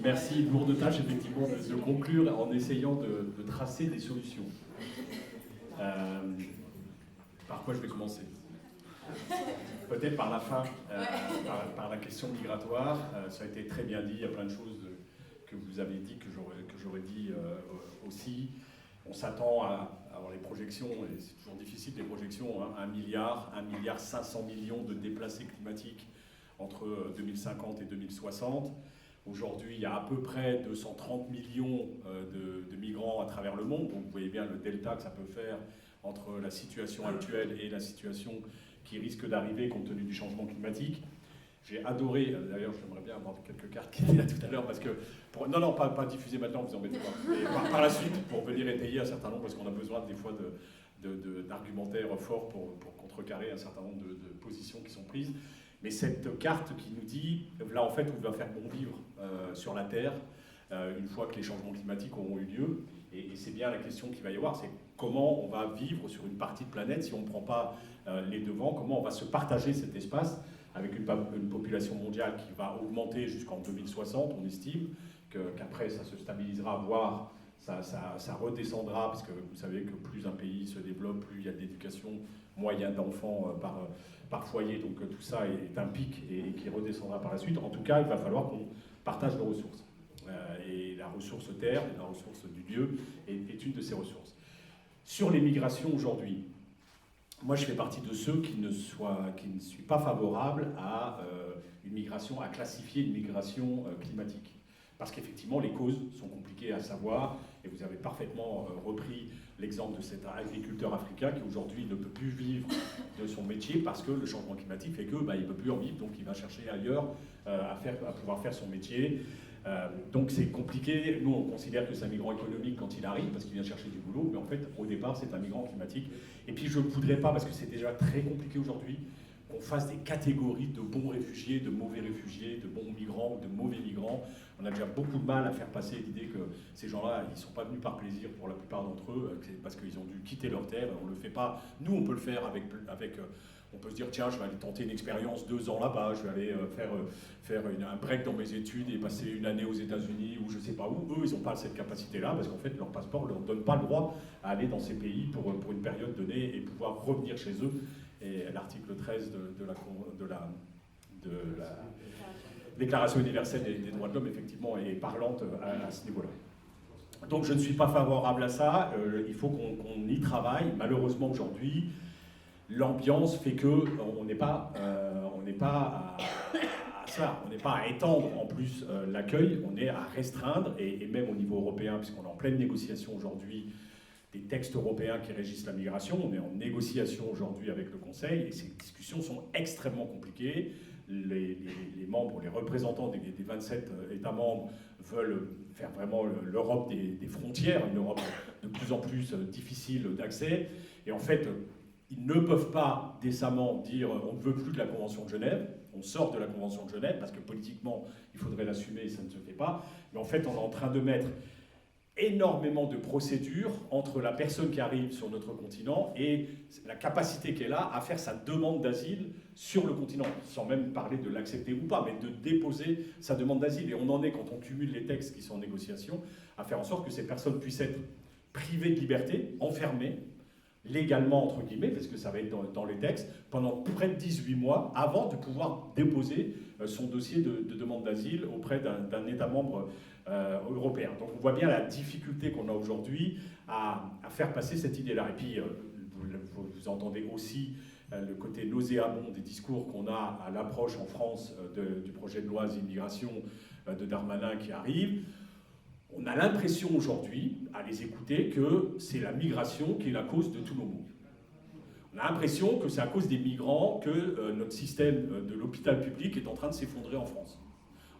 Merci, lourde tâche effectivement de conclure en essayant de tracer des solutions. Par quoi je vais commencer? Peut-être par la fin, par la question migratoire. Ça a été très bien dit, il y a plein de choses que vous avez dit, que j'aurais dit aussi. On s'attend à avoir les projections, et c'est toujours difficile les projections, hein, 1 milliard 500 millions de déplacés climatiques entre 2050 et 2060. Aujourd'hui, il y a à peu près 230 millions de migrants à travers le monde. Donc vous voyez bien le delta que ça peut faire entre la situation actuelle et la situation qui risque d'arriver compte tenu du changement climatique. J'ai adoré, d'ailleurs j'aimerais bien avoir quelques cartes qui étaient là tout à l'heure, parce que, non, pas diffuser maintenant, vous embêtez pas, mais par la suite, pour venir étayer un certain nombre, parce qu'on a besoin des fois d'argumentaires forts pour contrecarrer un certain nombre de positions qui sont prises. Mais cette carte qui nous dit, là en fait, on va faire bon vivre sur la Terre, une fois que les changements climatiques auront eu lieu. Et c'est bien la question qu'il va y avoir, c'est comment on va vivre sur une partie de planète si on ne prend pas les devants, comment on va se partager cet espace avec une population mondiale qui va augmenter jusqu'en 2060, on estime qu'après ça se stabilisera, voire ça redescendra, parce que vous savez que plus un pays se développe, plus il y a de l'éducation moyenne d'enfants par foyer, donc tout ça est un pic et qui redescendra par la suite. En tout cas, il va falloir qu'on partage nos ressources. Et la ressource terre, la ressource du lieu est une de ces ressources. Sur les migrations aujourd'hui, moi je fais partie de ceux qui ne suis pas favorable à une migration, à classifier une migration climatique. Parce qu'effectivement, les causes sont compliquées à savoir, et vous avez parfaitement repris l'exemple de cet agriculteur africain qui aujourd'hui ne peut plus vivre de son métier parce que le changement climatique fait que il ne peut plus en vivre, donc il va chercher ailleurs à pouvoir faire son métier. Donc c'est compliqué. Nous, on considère que c'est un migrant économique quand il arrive, parce qu'il vient chercher du boulot, mais en fait, au départ, c'est un migrant climatique. Et puis, je ne voudrais pas, parce que c'est déjà très compliqué aujourd'hui, qu'on fasse des catégories de bons réfugiés, de mauvais réfugiés, de bons migrants ou de mauvais migrants. On a déjà beaucoup de mal à faire passer l'idée que ces gens-là, ils ne sont pas venus par plaisir pour la plupart d'entre eux, parce qu'ils ont dû quitter leur terre. On ne le fait pas. Nous, on peut le faire avec on peut se dire, tiens, je vais aller tenter une expérience 2 ans là-bas, je vais aller faire un break dans mes études et passer une année aux États-Unis ou je ne sais pas où. Eux, ils n'ont pas cette capacité-là parce qu'en fait, leur passeport ne leur donne pas le droit à aller dans ces pays pour une période donnée et pouvoir revenir chez eux. Et l'article 13 de la Déclaration universelle des droits de l'homme, effectivement, est parlante à ce niveau-là. Donc je ne suis pas favorable à ça, il faut qu'on y travaille. Malheureusement, aujourd'hui, l'ambiance fait qu'on n'est pas à étendre en plus l'accueil, on est à restreindre, et même au niveau européen, puisqu'on est en pleine négociation aujourd'hui des textes européens qui régissent la migration, on est en négociation aujourd'hui avec le Conseil, et ces discussions sont extrêmement compliquées. Les membres, les représentants des 27 États membres veulent faire vraiment l'Europe des frontières, une Europe de plus en plus difficile d'accès, et en fait, ils ne peuvent pas décemment dire on ne veut plus de la Convention de Genève, on sort de la Convention de Genève, parce que politiquement, il faudrait l'assumer et ça ne se fait pas. Mais en fait, on est en train de mettre énormément de procédures entre la personne qui arrive sur notre continent et la capacité qu'elle a à faire sa demande d'asile sur le continent, sans même parler de l'accepter ou pas, mais de déposer sa demande d'asile. Et on en est, quand on cumule les textes qui sont en négociation, à faire en sorte que ces personnes puissent être privées de liberté, enfermées, légalement, entre guillemets, parce que ça va être dans les textes, pendant près de 18 mois, avant de pouvoir déposer son dossier de demande d'asile auprès d'un État membre européen. Donc on voit bien la difficulté qu'on a aujourd'hui à faire passer cette idée-là. Et puis, vous entendez aussi le côté nauséabond des discours qu'on a à l'approche en France du projet de loi Asile-Migration de Darmanin qui arrive. On a l'impression aujourd'hui, à les écouter, que c'est la migration qui est la cause de tous nos maux. On a l'impression que c'est à cause des migrants que notre système de l'hôpital public est en train de s'effondrer en France.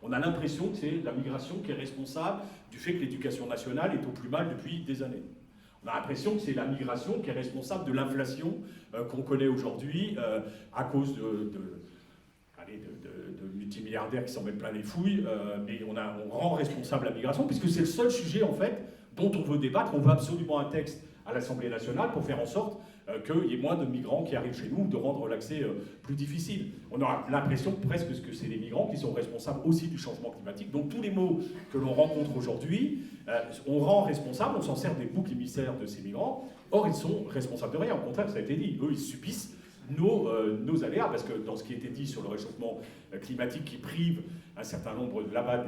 On a l'impression que c'est la migration qui est responsable du fait que l'éducation nationale est au plus mal depuis des années. On a l'impression que c'est la migration qui est responsable de l'inflation qu'on connaît aujourd'hui à cause de multimilliardaires qui s'en mettent plein les fouilles, mais on rend responsable la migration, puisque c'est le seul sujet, en fait, dont on veut débattre. On veut absolument un texte à l'Assemblée nationale pour faire en sorte qu'il y ait moins de migrants qui arrivent chez nous, de rendre l'accès plus difficile. On a l'impression presque que c'est les migrants qui sont responsables aussi du changement climatique. Donc tous les maux que l'on rencontre aujourd'hui, on rend responsable, on s'en sert des boucs émissaires de ces migrants. Or, ils sont responsables de rien. Au contraire, ça a été dit. Eux, ils subissent nos aléas, parce que dans ce qui a été dit sur le réchauffement climatique qui prive un certain nombre là-bas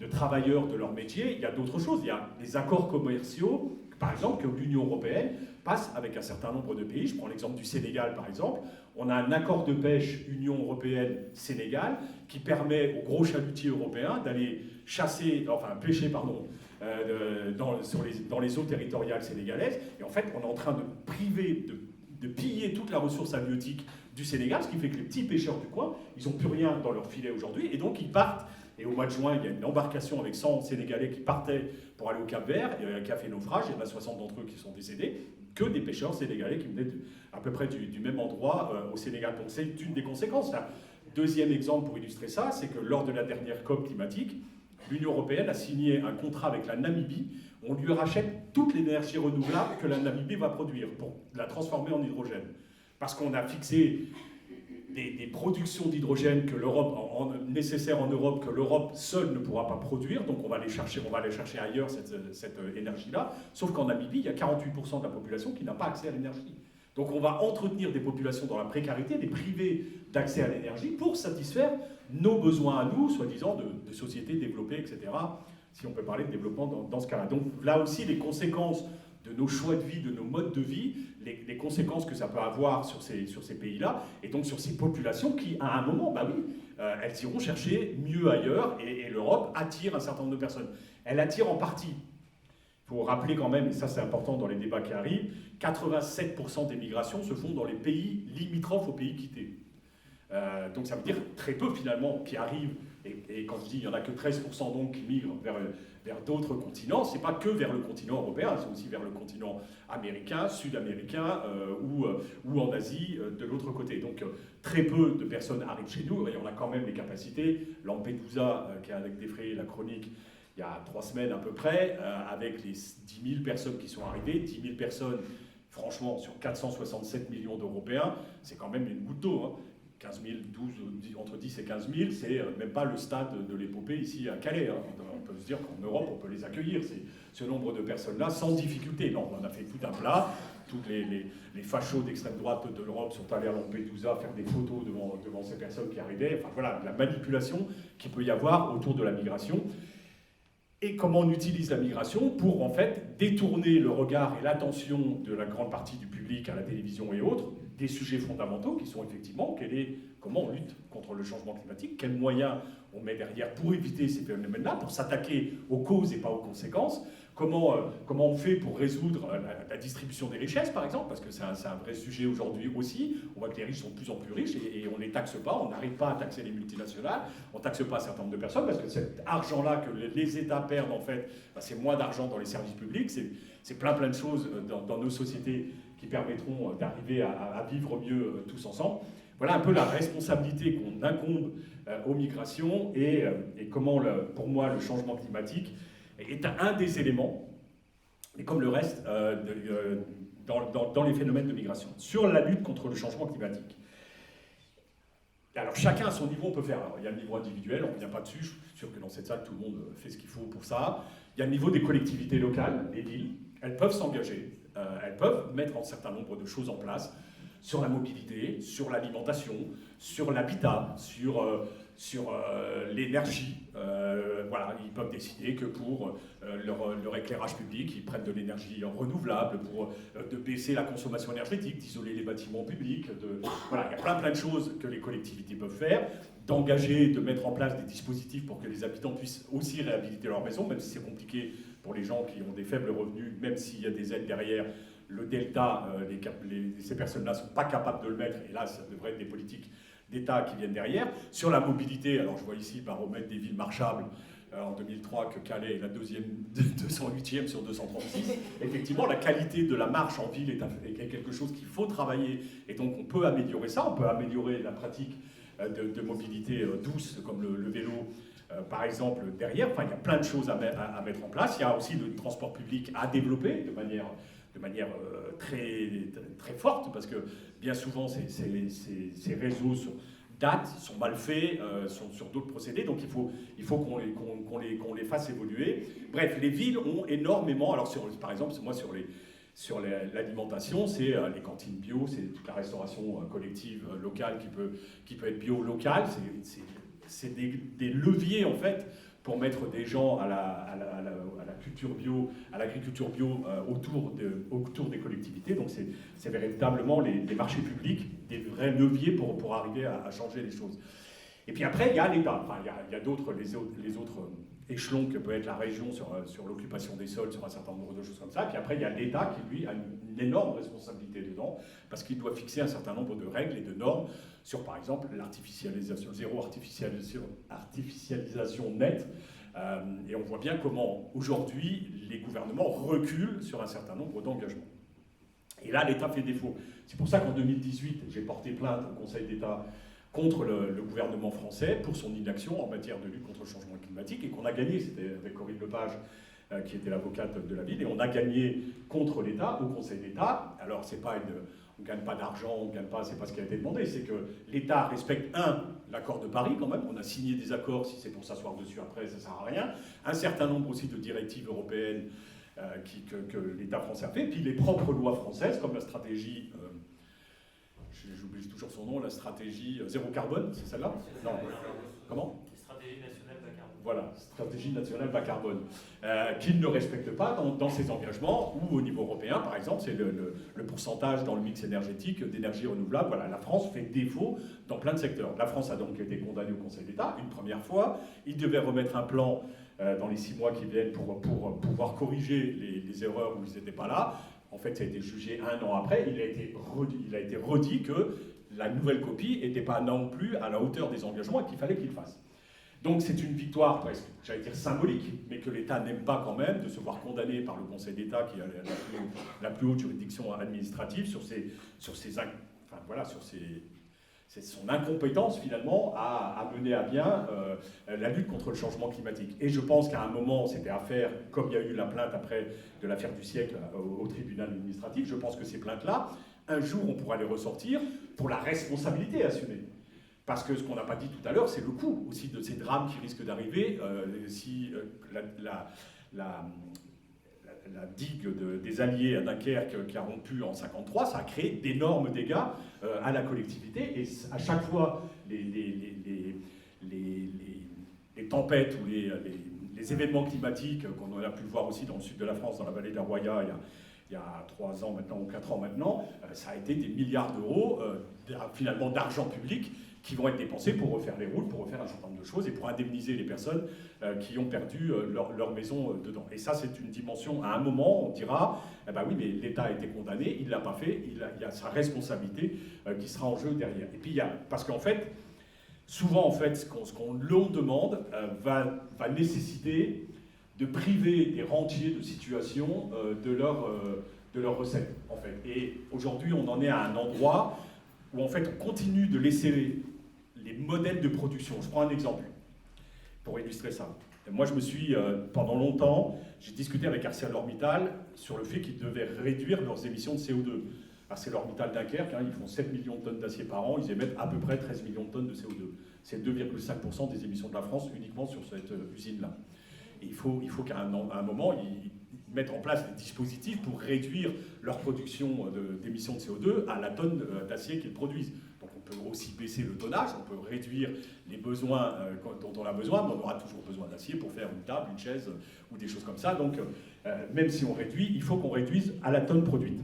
de travailleurs de leur métier, il y a d'autres choses. Il y a les accords commerciaux, par exemple, que l'Union européenne passe avec un certain nombre de pays. Je prends l'exemple du Sénégal, par exemple. On a un accord de pêche Union européenne-Sénégal qui permet aux gros chalutiers européens d'aller pêcher, dans les eaux territoriales sénégalaises. Et en fait, on est en train de priver, de piller toute la ressource halieutique du Sénégal, ce qui fait que les petits pêcheurs du coin, ils n'ont plus rien dans leur filet aujourd'hui, et donc ils partent. Et au mois de juin, il y a une embarcation avec 100 Sénégalais qui partaient pour aller au Cap-Vert, qui a fait naufrage. Il y en a 60 d'entre eux qui sont décédés, que des pêcheurs sénégalais qui venaient à peu près du même endroit au Sénégal. Donc c'est une des conséquences. Un deuxième exemple pour illustrer ça, c'est que lors de la dernière COP climatique, l'Union européenne a signé un contrat avec la Namibie. On lui rachète toute l'énergie renouvelable que la Namibie va produire pour la transformer en hydrogène. Parce qu'on a fixé des productions d'hydrogène que nécessaires en Europe, que l'Europe seule ne pourra pas produire, donc on va aller chercher ailleurs cette énergie-là. Sauf qu'en Namibie, il y a 48% de la population qui n'a pas accès à l'énergie. Donc on va entretenir des populations dans la précarité, les priver d'accès à l'énergie pour satisfaire nos besoins à nous, soi-disant de sociétés développées, etc. Si on peut parler de développement dans ce cas-là. Donc là aussi, les conséquences de nos choix de vie, de nos modes de vie, les conséquences que ça peut avoir sur ces pays-là, et donc sur ces populations qui, à un moment, elles iront chercher mieux ailleurs, et l'Europe attire un certain nombre de personnes. Elle attire en partie. Il faut rappeler quand même, et ça c'est important dans les débats qui arrivent, 87% des migrations se font dans les pays limitrophes aux pays quittés. Donc ça veut dire très peu finalement qui arrivent, et quand je dis il n'y en a que 13% donc qui migrent vers d'autres continents, c'est pas que vers le continent européen, c'est aussi vers le continent américain, sud-américain ou en Asie de l'autre côté. Donc très peu de personnes arrivent chez nous, et on a quand même les capacités. Lampedusa, qui a défrayé la chronique il y a 3 semaines à peu près, avec les 10 000 personnes qui sont arrivées, 10 000 personnes, franchement, sur 467 millions d'Européens, c'est quand même une goutte d'eau. Hein. 15 000, entre 10 et 15 000, c'est même pas le stade de l'épopée ici à Calais. Hein. On peut se dire qu'en Europe, on peut les accueillir, ce nombre de personnes-là, sans difficulté. Non, on en a fait tout un plat. Tous les fachos d'extrême droite de l'Europe sont allés à Lampedusa faire des photos devant ces personnes qui arrivaient. Enfin voilà, la manipulation qu'il peut y avoir autour de la migration. Et comment on utilise la migration pour en fait détourner le regard et l'attention de la grande partie du public à la télévision et autres des sujets fondamentaux qui sont effectivement comment on lutte contre le changement climatique, quels moyens on met derrière pour éviter ces phénomènes-là, pour s'attaquer aux causes et pas aux conséquences, comment on fait pour résoudre la distribution des richesses par exemple, parce que c'est un vrai sujet aujourd'hui aussi. On voit que les riches sont de plus en plus riches et on ne les taxe pas, on n'arrive pas à taxer les multinationales, on ne taxe pas un certain nombre de personnes, parce que cet argent-là que les États perdent en fait, c'est moins d'argent dans les services publics, c'est plein de choses dans nos sociétés qui permettront d'arriver à vivre mieux tous ensemble. Voilà un peu la responsabilité qu'on incombe aux migrations et comment, pour moi, le changement climatique est un des éléments, et comme le reste, dans les phénomènes de migration. Sur la lutte contre le changement climatique. Alors chacun à son niveau, on peut faire. Alors, il y a le niveau individuel, on ne revient pas dessus, je suis sûr que dans cette salle, tout le monde fait ce qu'il faut pour ça. Il y a le niveau des collectivités locales, les villes, elles peuvent s'engager, elles peuvent mettre un certain nombre de choses en place, sur la mobilité, sur l'alimentation, sur l'habitat, sur l'énergie. Voilà, ils peuvent décider que pour leur éclairage public, ils prennent de l'énergie renouvelable, de baisser la consommation énergétique, d'isoler les bâtiments publics. Voilà, il y a plein de choses que les collectivités peuvent faire, d'engager, de mettre en place des dispositifs pour que les habitants puissent aussi réhabiliter leur maison, même si c'est compliqué pour les gens qui ont des faibles revenus, même s'il y a des aides derrière. Le delta, ces personnes-là ne sont pas capables de le mettre, et là, ça devrait être des politiques d'État qui viennent derrière. Sur la mobilité, alors je vois ici le baromètre des villes marchables en 2003 que Calais est la 208e sur 236. Effectivement, la qualité de la marche en ville est quelque chose qu'il faut travailler, et donc on peut améliorer ça, on peut améliorer la pratique de mobilité douce, comme le vélo, par exemple, derrière. Enfin, il y a plein de choses à mettre en place. Il y a aussi le transport public à développer de manière de manière très forte, parce que bien souvent ces réseaux sont mal faits, sont sur d'autres procédés, donc il faut qu'on les fasse évoluer. Bref, les villes ont énormément, alors par exemple, moi sur l'alimentation, c'est les cantines bio, c'est toute la restauration collective locale qui peut être bio locale, c'est des leviers en fait pour mettre des gens à la culture bio, à l'agriculture bio autour des collectivités. Donc c'est véritablement les marchés publics, des vrais leviers pour arriver à changer les choses. Et puis après, il y a l'État. Enfin, il y a d'autres, les autres échelons que peut être la région sur l'occupation des sols, sur un certain nombre de choses comme ça. Et puis après, il y a l'État qui, lui, a une énorme responsabilité dedans, parce qu'il doit fixer un certain nombre de règles et de normes sur, par exemple, l'artificialisation, artificialisation nette. Et on voit bien comment, aujourd'hui, les gouvernements reculent sur un certain nombre d'engagements. Et là, l'État fait défaut. C'est pour ça qu'en 2018, j'ai porté plainte au Conseil d'État contre le gouvernement français pour son inaction en matière de lutte contre le changement climatique, et qu'on a gagné, c'était avec Corinne Lepage, qui était l'avocate de la ville, et on a gagné contre l'État, au Conseil d'État. Alors, on ne gagne pas d'argent, c'est pas ce qui a été demandé, c'est que l'État respecte, l'accord de Paris quand même, on a signé des accords, si c'est pour s'asseoir dessus après, ça ne sert à rien, un certain nombre aussi de directives européennes que l'État français a fait, puis les propres lois françaises, comme la stratégie, j'oublie toujours son nom, la stratégie zéro carbone, c'est celle-là? Non. Comment? Stratégie nationale bas carbone. Voilà, stratégie nationale bas carbone, qu'il ne respecte pas dans ses engagements, ou au niveau européen, par exemple, c'est le pourcentage dans le mix énergétique d'énergie renouvelable. Voilà, la France fait défaut dans plein de secteurs. La France a donc été condamnée au Conseil d'État une première fois. Il devait remettre un plan dans les 6 mois qui viennent pour pouvoir corriger les erreurs où ils n'étaient pas là. En fait, ça a été jugé 1 an après. Il a été redit que la nouvelle copie n'était pas non plus à la hauteur des engagements et qu'il fallait qu'il fasse. Donc c'est une victoire presque, j'allais dire symbolique, mais que l'État n'aime pas quand même, de se voir condamné par le Conseil d'État, qui est la plus haute juridiction administrative, sur son incompétence finalement à mener à bien la lutte contre le changement climatique. Et je pense qu'à un moment, c'était à faire, comme il y a eu la plainte après de l'affaire du siècle au tribunal administratif, je pense que ces plaintes-là, un jour on pourra les ressortir pour la responsabilité assumée. Parce que ce qu'on n'a pas dit tout à l'heure, c'est le coût aussi de ces drames qui risquent d'arriver si la digue des Alliés à Dunkerque qui a rompu en 1953, ça a créé d'énormes dégâts à la collectivité. Et à chaque fois, les tempêtes ou les événements climatiques qu'on a pu voir aussi dans le sud de la France, dans la vallée de la Roya, il y a 3 ans maintenant ou 4 ans maintenant, ça a été des milliards d'euros finalement d'argent public qui vont être dépensés pour refaire les routes, pour refaire un certain nombre de choses et pour indemniser les personnes qui ont perdu leur maison dedans. Et ça, c'est une dimension, à un moment, on dira, eh ben oui, mais l'État a été condamné, il ne l'a pas fait, il y a sa responsabilité qui sera en jeu derrière. Et puis, parce qu'en fait, souvent, en fait, ce qu'on l'on demande va nécessiter de priver des rentiers de situation de leurs recettes, en fait. Et aujourd'hui, on en est à un endroit où, en fait, on continue de laisser les modèles de production. Je prends un exemple pour illustrer ça. Moi, pendant longtemps, j'ai discuté avec ArcelorMittal sur le fait qu'ils devaient réduire leurs émissions de CO2. ArcelorMittal Dunkerque, ils font 7 millions de tonnes d'acier par an, ils émettent à peu près 13 millions de tonnes de CO2. C'est 2,5% des émissions de la France uniquement sur cette usine-là. Et il faut qu'à un moment, ils mettent en place des dispositifs pour réduire leur production d'émissions de CO2 à la tonne d'acier qu'ils produisent. Donc on peut aussi baisser le tonnage, on peut réduire les besoins dont on a besoin, mais on aura toujours besoin d'acier pour faire une table, une chaise ou des choses comme ça. Donc même si on réduit, il faut qu'on réduise à la tonne produite.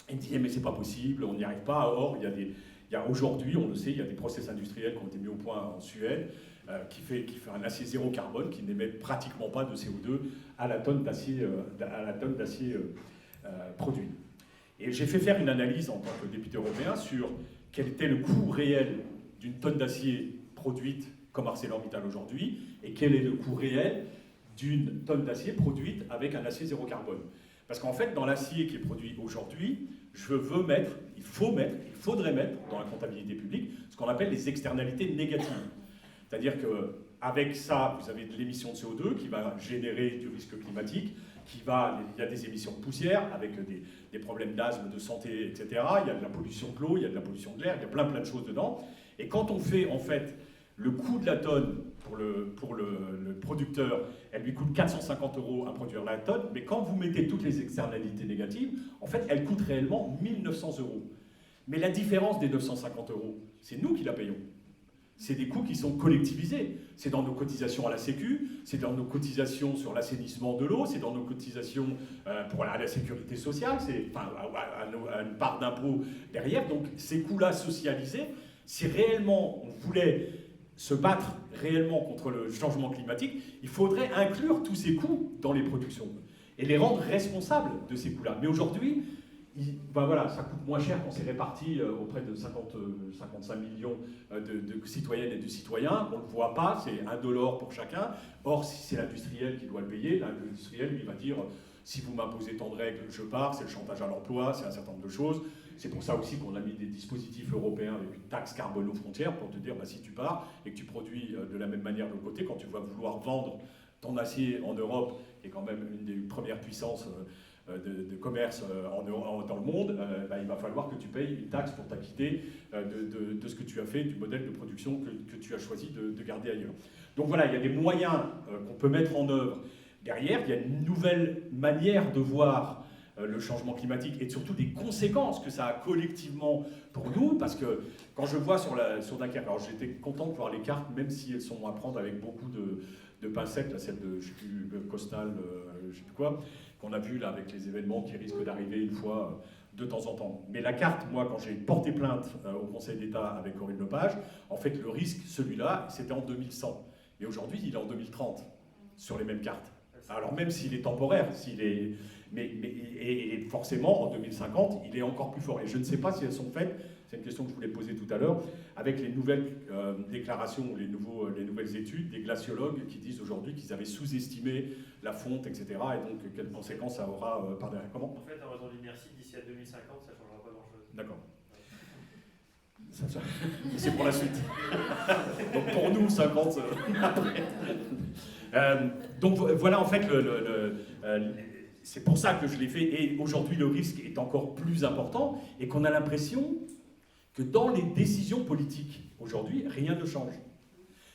Et ils me disaient mais c'est pas possible, on n'y arrive pas. Or, il y a aujourd'hui, on le sait, il y a des process industriels qui ont été mis au point en Suède, qui fait un acier zéro carbone, qui n'émet pratiquement pas de CO2 à la tonne d'acier produit. Et j'ai fait faire une analyse en tant que député européen sur quel était le coût réel d'une tonne d'acier produite comme ArcelorMittal aujourd'hui, et quel est le coût réel d'une tonne d'acier produite avec un acier zéro carbone. Parce qu'en fait, dans l'acier qui est produit aujourd'hui, il faudrait mettre dans la comptabilité publique ce qu'on appelle les externalités négatives. C'est-à-dire que avec ça, vous avez de l'émission de CO2 qui va générer du risque climatique, il y a des émissions de poussière avec des problèmes d'asthme, de santé, etc. Il y a de la pollution de l'eau, il y a de la pollution de l'air, il y a plein de choses dedans. Et quand on fait en fait le coût de la tonne pour le producteur, elle lui coûte 450 € à produire la tonne, mais quand vous mettez toutes les externalités négatives, en fait, elle coûte réellement 1 900 €. Mais la différence des 950 €, c'est nous qui la payons. C'est des coûts qui sont collectivisés. C'est dans nos cotisations à la Sécu, c'est dans nos cotisations sur l'assainissement de l'eau, c'est dans nos cotisations pour la sécurité sociale, c'est à une part d'impôt derrière. Donc ces coûts-là socialisés, si réellement on voulait se battre réellement contre le changement climatique, il faudrait inclure tous ces coûts dans les productions et les rendre responsables de ces coûts-là. Mais aujourd'hui, voilà, ça coûte moins cher quand c'est réparti auprès de 55 millions de citoyennes et de citoyens. On ne le voit pas, c'est $1 pour chacun. Or, si c'est l'industriel qui doit le payer, l'industriel lui va dire si vous m'imposez tant de règles, je pars, c'est le chantage à l'emploi, c'est un certain nombre de choses. C'est pour ça aussi qu'on a mis des dispositifs européens avec une taxe carbone aux frontières pour te dire si tu pars et que tu produis de la même manière de l'autre côté, quand tu vas vouloir vendre ton acier en Europe, qui est quand même une des premières puissances de commerce dans le monde, il va falloir que tu payes une taxe pour t'acquitter de ce que tu as fait, du modèle de production que tu as choisi de garder ailleurs. Donc voilà, il y a des moyens qu'on peut mettre en œuvre. Derrière, il y a une nouvelle manière de voir le changement climatique et surtout des conséquences que ça a collectivement pour nous, parce que quand je vois sur Dunkerque, alors j'étais content de voir les cartes, même si elles sont à prendre avec beaucoup de pincettes, là, celle de, je sais plus, Costal, je sais plus quoi, qu'on a vu là avec les événements qui risquent d'arriver une fois de temps en temps. Mais la carte, moi, quand j'ai porté plainte au Conseil d'État avec Corinne Lepage, en fait, le risque, celui-là, c'était en 2100. Et aujourd'hui, il est en 2030, sur les mêmes cartes. Alors même s'il est temporaire, et forcément, en 2050, il est encore plus fort. Et je ne sais pas si elles sont faites, c'est une question que je voulais poser tout à l'heure, avec les nouvelles déclarations, les nouvelles études des glaciologues qui disent aujourd'hui qu'ils avaient sous-estimé la fonte, etc. Et donc, quelles conséquences ça aura par derrière. Comment ? En fait, en raison de l'inertie, d'ici à 2050, ça ne changera pas grand-chose. D'accord. C'est pour la suite. Donc pour nous, 50 après. Donc voilà, en fait, c'est pour ça que je l'ai fait. Et aujourd'hui, le risque est encore plus important et qu'on a l'impression que dans les décisions politiques, aujourd'hui, rien ne change.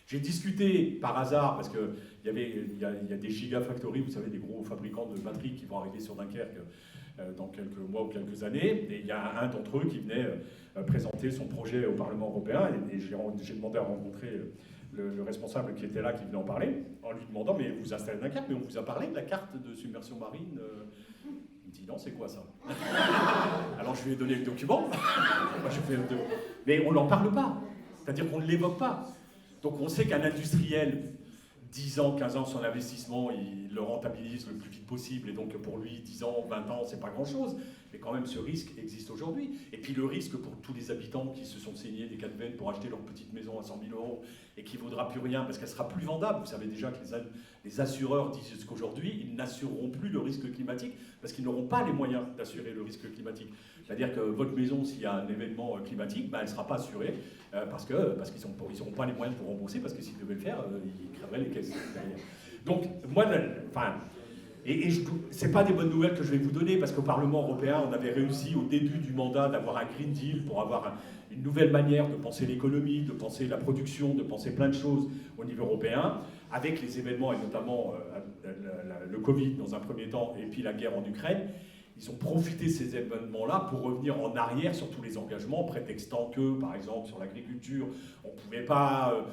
J'ai discuté par hasard, parce qu'il y a des gigafactories, vous savez, des gros fabricants de batteries qui vont arriver sur Dunkerque dans quelques mois ou quelques années. Et il y a un d'entre eux qui venait présenter son projet au Parlement européen. Et j'ai demandé à rencontrer le responsable qui était là, qui venait en parler, en lui demandant, mais vous installez Dunkerque, mais on vous a parlé de la carte de submersion marine Il me dit, non, c'est quoi ça? Alors je lui ai donné le document. Mais on n'en parle pas. C'est-à-dire qu'on ne l'évoque pas. Donc on sait qu'un industriel, 10 ans, 15 ans, son investissement, il le rentabilise le plus vite possible. Et donc pour lui, 10 ans, 20 ans, c'est pas grand-chose. Mais quand même, ce risque existe aujourd'hui. Et puis le risque pour tous les habitants qui se sont saignés des calvaines pour acheter leur petite maison à 100 000 € et qui ne vaudra plus rien parce qu'elle sera plus vendable. Vous savez déjà que les assureurs disent qu'aujourd'hui, ils n'assureront plus le risque climatique parce qu'ils n'auront pas les moyens d'assurer le risque climatique. C'est-à-dire que votre maison, s'il y a un événement climatique, elle ne sera pas assurée parce qu'ils n'auront pas les moyens de vous rembourser, parce que s'ils devaient le faire, ils crèveraient les caisses derrière. Donc, moi, c'est pas des bonnes nouvelles que je vais vous donner, parce qu'au Parlement européen, on avait réussi au début du mandat d'avoir un Green Deal pour avoir une nouvelle manière de penser l'économie, de penser la production, de penser plein de choses au niveau européen, avec les événements, et notamment le Covid dans un premier temps, et puis la guerre en Ukraine. Ils ont profité de ces événements-là pour revenir en arrière sur tous les engagements, prétextant que, par exemple, sur l'agriculture, on ne pouvait pas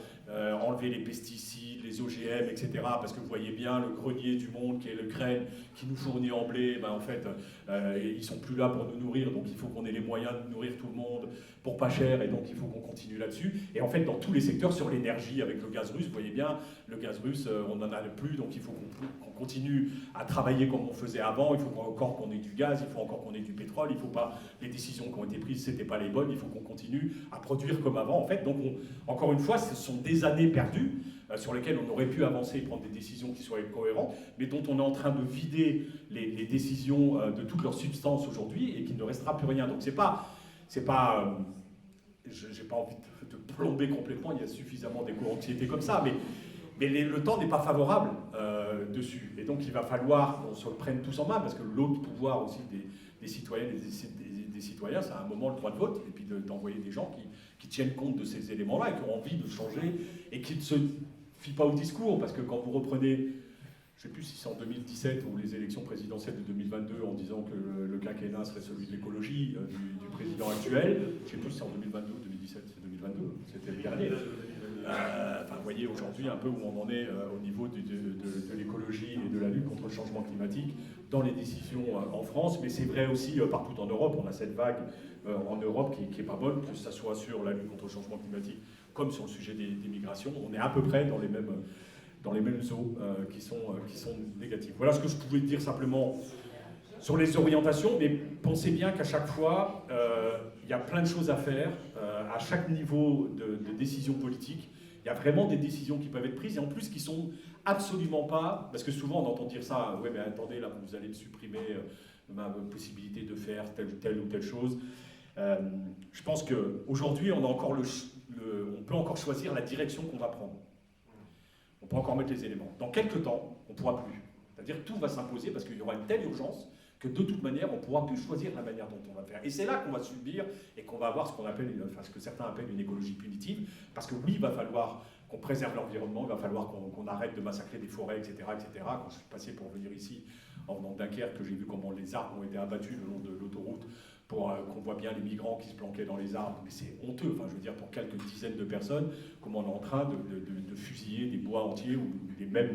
enlever les pesticides, les OGM, etc. Parce que vous voyez bien le grenier du monde qui est l'Ukraine, qui nous fournit en blé, en fait, ils ne sont plus là pour nous nourrir, donc il faut qu'on ait les moyens de nourrir tout le monde pour pas cher, et donc il faut qu'on continue là-dessus. Et en fait, dans tous les secteurs, sur l'énergie, avec le gaz russe, vous voyez bien, le gaz russe, on n'en a plus, donc il faut qu'on continue à travailler comme on faisait avant, il faut encore qu'on ait du gaz, il faut encore qu'on ait du pétrole, il faut pas, les décisions qui ont été prises, c'était pas les bonnes, il faut qu'on continue à produire comme avant, en fait. Donc, encore une fois, ce sont des années perdues sur lesquelles on aurait pu avancer et prendre des décisions qui soient cohérentes, mais dont on est en train de vider les décisions de toute leur substance aujourd'hui et qu'il ne restera plus rien. Donc, j'ai pas envie de plomber complètement, il y a suffisamment d'éco-anxiété comme ça, mais Mais le temps n'est pas favorable dessus. Et donc il va falloir qu'on se le prenne tous en main, parce que l'autre pouvoir aussi des citoyennes et des citoyens, c'est à un moment le droit de vote, et puis d'envoyer des gens qui tiennent compte de ces éléments-là et qui ont envie de changer, et qui ne se fient pas au discours, parce que quand vous reprenez, je ne sais plus si c'est en 2017 ou les élections présidentielles de 2022, en disant que le quinquennat serait celui de l'écologie du président actuel, je ne sais plus si c'est en 2022 ou 2017, c'est 2022, c'était le dernier. Enfin, vous voyez aujourd'hui un peu où on en est au niveau de l'écologie et de la lutte contre le changement climatique dans les décisions en France, mais c'est vrai aussi partout en Europe. On a cette vague en Europe qui n'est pas bonne, que ce soit sur la lutte contre le changement climatique comme sur le sujet des migrations. On est à peu près dans les mêmes eaux qui sont négatives. Voilà ce que je pouvais dire simplement sur les orientations, mais pensez bien qu'à chaque fois, il y a plein de choses à faire, à chaque niveau de décision politique. Il y a vraiment des décisions qui peuvent être prises, et en plus qui sont absolument pas, parce que souvent on entend dire ça, ouais mais attendez, là vous allez me supprimer ma possibilité de faire telle ou telle chose. Je pense qu'aujourd'hui on peut encore choisir la direction qu'on va prendre. On peut encore mettre les éléments. Dans quelques temps, on ne pourra plus. C'est-à-dire que tout va s'imposer parce qu'il y aura une telle urgence que de toute manière, on ne pourra plus choisir la manière dont on va faire. Et c'est là qu'on va subir et qu'on va avoir ce que certains appellent une écologie punitive, parce que oui, il va falloir qu'on préserve l'environnement, il va falloir qu'on arrête de massacrer des forêts, etc., etc. Quand je suis passé pour venir ici, en venant de Dunkerque, que j'ai vu comment les arbres ont été abattus le long de l'autoroute, pour qu'on voit bien les migrants qui se planquaient dans les arbres, mais c'est honteux, enfin je veux dire pour quelques dizaines de personnes, comment on est en train de fusiller des bois entiers, ou même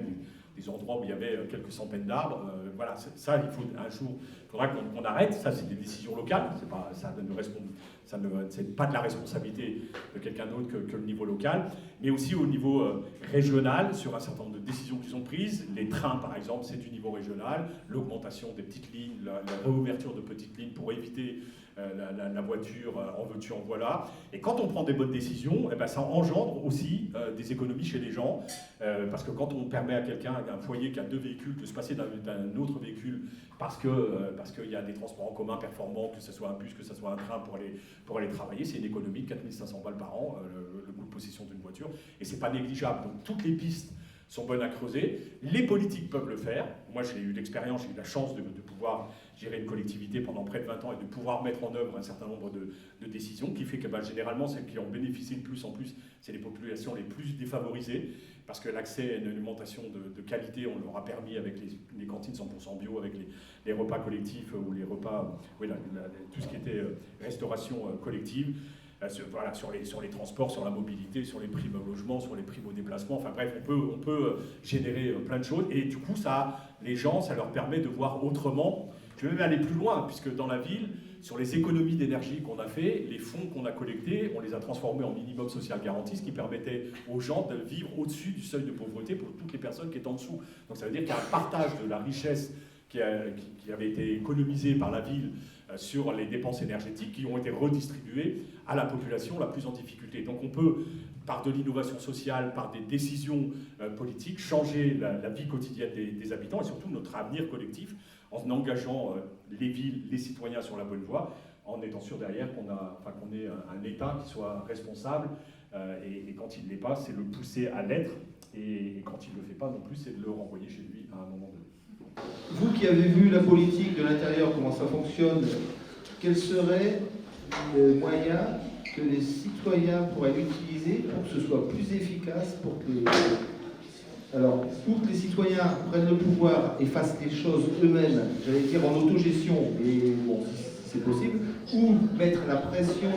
des endroits où il y avait quelques centaines d'arbres. Voilà, ça, il faut un jour, il faudra qu'on arrête. Ça, c'est des décisions locales. C'est pas de la responsabilité de quelqu'un d'autre que le niveau local, mais aussi au niveau régional, sur un certain nombre de décisions qui sont prises. Les trains, par exemple, c'est du niveau régional. L'augmentation des petites lignes, la réouverture de petites lignes pour éviter la voiture, en veux-tu, en voilà. Et quand on prend des bonnes décisions, eh ben, ça engendre aussi des économies chez les gens, parce que quand on permet à quelqu'un, un foyer qui a 2 véhicules, de se passer d'un autre véhicule parce qu'il y a des transports en commun performants, que ce soit un bus, que ce soit un train pour aller travailler, c'est une économie de 4 500 balles par an, le coût de possession d'une voiture, et c'est pas négligeable. Donc toutes les pistes sont bonnes à creuser. Les politiques peuvent le faire. Moi, j'ai eu l'expérience, j'ai eu la chance de pouvoir gérer une collectivité pendant près de 20 ans et de pouvoir mettre en œuvre un certain nombre de décisions, qui fait que généralement, celles qui en bénéficient de plus en plus, c'est les populations les plus défavorisées, parce que l'accès à une alimentation de qualité, on leur a permis avec les cantines 100% bio, avec les repas collectifs ou les repas, oui, tout ce qui était restauration collective. Voilà, sur les transports, sur la mobilité, sur les primes au logement, sur les primes au déplacement, enfin bref, on peut générer plein de choses, et du coup, les gens, ça leur permet de voir autrement. Je vais même aller plus loin, puisque dans la ville, sur les économies d'énergie qu'on a fait, les fonds qu'on a collectés, on les a transformés en minimum social garanti, ce qui permettait aux gens de vivre au-dessus du seuil de pauvreté pour toutes les personnes qui étaient en dessous. Donc ça veut dire qu'il y a un partage de la richesse qui avait été économisée par la ville sur les dépenses énergétiques, qui ont été redistribuées à la population la plus en difficulté. Donc on peut, par de l'innovation sociale, par des décisions politiques, changer la vie quotidienne des habitants et surtout notre avenir collectif, en engageant les villes, les citoyens sur la bonne voie, en étant sûr derrière qu'on ait un État qui soit responsable, et quand il ne l'est pas, c'est le pousser à l'être, et quand il ne le fait pas non plus, c'est de le renvoyer chez lui à un moment donné. Vous qui avez vu la politique de l'intérieur, comment ça fonctionne, quels seraient les moyens que les citoyens pourraient utiliser pour que ce soit plus efficace, pour que les citoyens prennent le pouvoir et fassent les choses eux-mêmes, j'allais dire en autogestion, et bon, si c'est possible, ou mettre la pression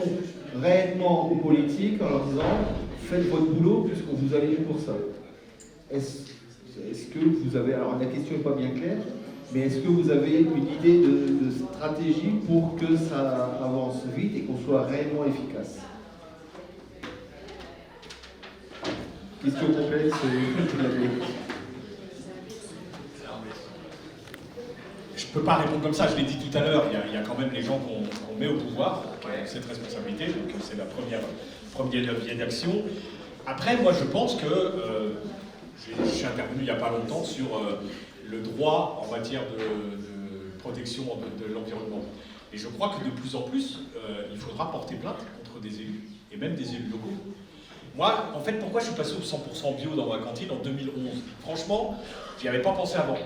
réellement aux politiques en leur disant « faites votre boulot puisqu'on vous a élu pour ça ». Est-ce que vous avez, alors la question n'est pas bien claire, mais est-ce que vous avez une idée de stratégie pour que ça avance vite et qu'on soit réellement efficace? Question complexe, Je ne peux pas répondre comme ça, je l'ai dit tout à l'heure, il y a quand même les gens qu'on met au pouvoir, qui ont cette responsabilité, donc c'est la première levier d'action. Après, moi je pense que je suis intervenu il n'y a pas longtemps sur le droit en matière de protection de l'environnement. Et je crois que de plus en plus, il faudra porter plainte contre des élus, et même des élus locaux. Moi, en fait, pourquoi je suis passé au 100% bio dans ma cantine en 2011? Franchement, j'y avais pas pensé avant.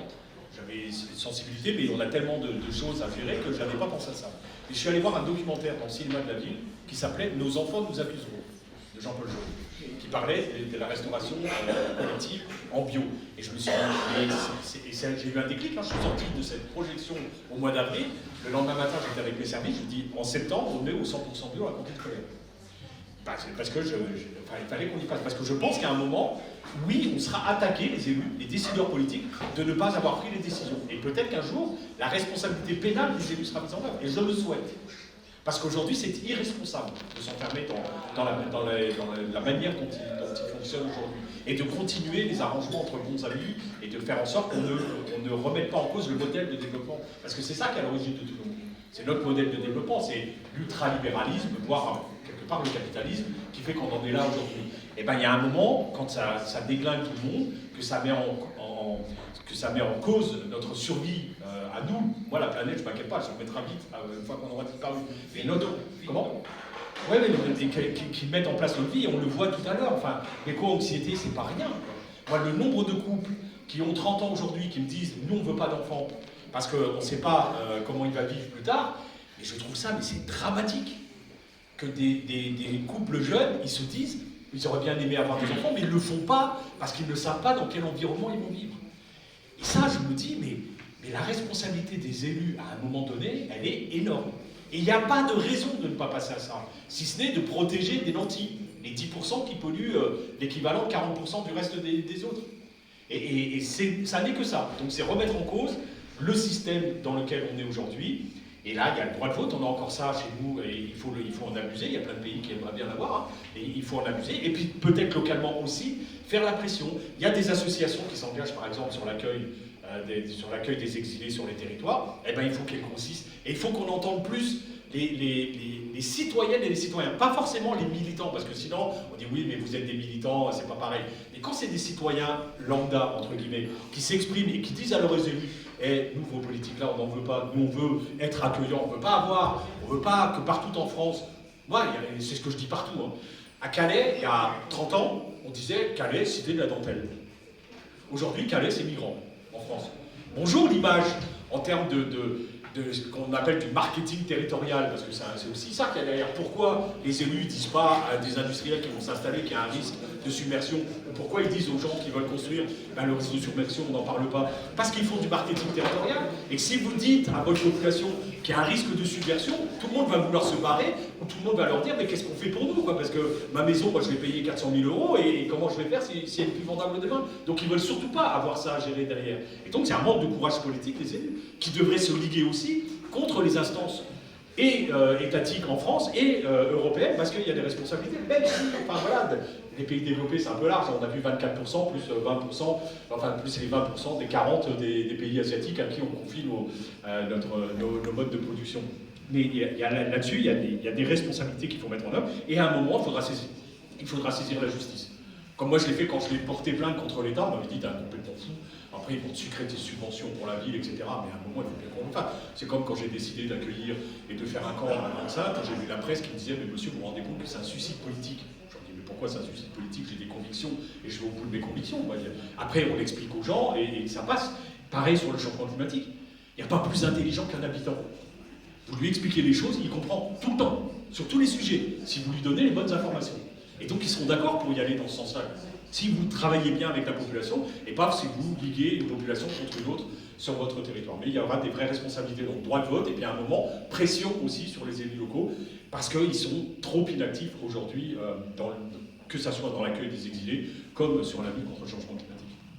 J'avais une sensibilité, mais on a tellement de choses à gérer que je n'avais pas pensé à ça. Et je suis allé voir un documentaire dans le cinéma de la ville qui s'appelait « Nos enfants nous abuseront » de Jean-Paul Jaurès, qui parlait de la restauration collective en bio. Et je me suis dit, j'ai eu un déclic, hein, je suis sorti de cette projection au mois d'avril. Le lendemain matin, j'étais avec mes services, je me dis, en septembre, on est au 100% bio à la cantine scolaire. C'est parce que il fallait qu'on y passe. Parce que je pense qu'à un moment, oui, on sera attaqué, les élus, les décideurs politiques, de ne pas avoir pris les décisions. Et peut-être qu'un jour, la responsabilité pénale des élus sera mise en œuvre. Et je le souhaite. Parce qu'aujourd'hui, c'est irresponsable de s'enfermer dans la manière dont il fonctionne aujourd'hui. Et de continuer les arrangements entre bons amis et de faire en sorte qu'on ne remette pas en cause le modèle de développement. Parce que c'est ça qui est à l'origine de tout le monde. C'est notre modèle de développement, c'est l'ultralibéralisme, voire quelque part le capitalisme, qui fait qu'on en est là aujourd'hui. Et bien il y a un moment, quand ça déglingue tout le monde, que ça met en cause notre survie à nous. Moi, la planète, je ne m'inquiète pas, elle se remettra vite une fois qu'on aura disparu. Mais notre... Comment? Oui, mais qui mettent en place notre vie, on le voit tout à l'heure. Enfin, l'éco-anxiété, c'est pas rien. Moi, le nombre de couples qui ont 30 ans aujourd'hui, qui me disent « nous, on ne veut pas d'enfants », parce qu'on ne sait pas comment il va vivre plus tard, et je trouve ça, mais c'est dramatique, que des couples jeunes, ils se disent, ils auraient bien aimé avoir des enfants, mais ils ne le font pas, parce qu'ils ne savent pas dans quel environnement ils vont vivre. Et ça, je me dis, mais la responsabilité des élus, à un moment donné, elle est énorme. Et il n'y a pas de raison de ne pas passer à ça, si ce n'est de protéger des nantis, les 10% qui polluent l'équivalent de 40% du reste des autres. Et ça n'est que ça. Donc c'est remettre en cause le système dans lequel on est aujourd'hui. Et là, il y a le droit de vote, on a encore ça chez nous, et il faut en abuser. Il y a plein de pays qui aimeraient bien l'avoir, hein, et il faut en abuser. Et puis peut-être localement aussi, faire la pression. Il y a des associations qui s'engagent, par exemple, sur l'accueil des exilés sur les territoires. Eh bien, il faut qu'elles grossissent. Et il faut qu'on entende plus les citoyennes et les citoyens. Pas forcément les militants, parce que sinon, on dit oui, mais vous êtes des militants, c'est pas pareil. Mais quand c'est des citoyens lambda, entre guillemets, qui s'expriment et qui disent à leurs élus, nous, vos politiques-là, on n'en veut pas, nous, on veut être accueillants, on ne veut pas que partout en France, moi, c'est ce que je dis partout, hein. À Calais, il y a 30 ans, on disait Calais, cité de la dentelle. Aujourd'hui, Calais, c'est migrant, en France. Bonjour l'image, en termes de ce qu'on appelle du marketing territorial, parce que c'est aussi ça qu'il y a derrière. Pourquoi les élus ne disent pas à des industriels qui vont s'installer qu'il y a un risque de submersion, ou pourquoi ils disent aux gens qui veulent construire, le risque de submersion, on n'en parle pas? Parce qu'ils font du marketing territorial, et que si vous dites à votre population qu'il y a un risque de submersion, tout le monde va vouloir se barrer, ou tout le monde va leur dire, mais qu'est-ce qu'on fait pour nous, quoi? Parce que ma maison, moi je vais payer 400 000 €, et comment je vais faire si elle est plus vendable demain? Donc ils ne veulent surtout pas avoir ça à gérer derrière. Et donc c'est un manque de courage politique des élus, qui devraient se liguer aussi contre les instances étatiques en France et européennes, parce qu'il y a des responsabilités, même si, enfin voilà, les pays développés c'est un peu large, on a vu 24%, plus 20%, enfin plus les 20% des 40% des pays asiatiques à qui on confie nos modes de production. Mais là-dessus, il y a des responsabilités qu'il faut mettre en œuvre, et à un moment, il faudra saisir la justice. Comme moi je l'ai fait quand je l'ai porté plainte contre l'État, on m'avait dit t'es un complètement fou. Après ils vont te sucrer tes subventions pour la ville, etc. Mais à un moment il faut bien qu'on le fasse. C'est comme quand j'ai décidé d'accueillir et de faire un camp à ça, j'ai vu la presse qui me disait mais monsieur vous vous rendez compte que c'est un suicide politique. Je leur dis mais pourquoi c'est un suicide politique? J'ai des convictions et je vais au bout de mes convictions. Après on l'explique aux gens et ça passe. Pareil sur le changement climatique. Il n'y a pas plus intelligent qu'un habitant. Vous lui expliquez les choses, il comprend tout le temps, sur tous les sujets, si vous lui donnez les bonnes informations. Et donc ils seront d'accord pour y aller dans ce sens-là. Si vous travaillez bien avec la population, et pas si vous liguez une population contre une autre sur votre territoire. Mais il y aura des vraies responsabilités, donc droit de vote, et puis à un moment, pression aussi sur les élus locaux, parce qu'ils sont trop inactifs aujourd'hui, que ce soit dans l'accueil des exilés, comme sur la lutte contre le changement climatique.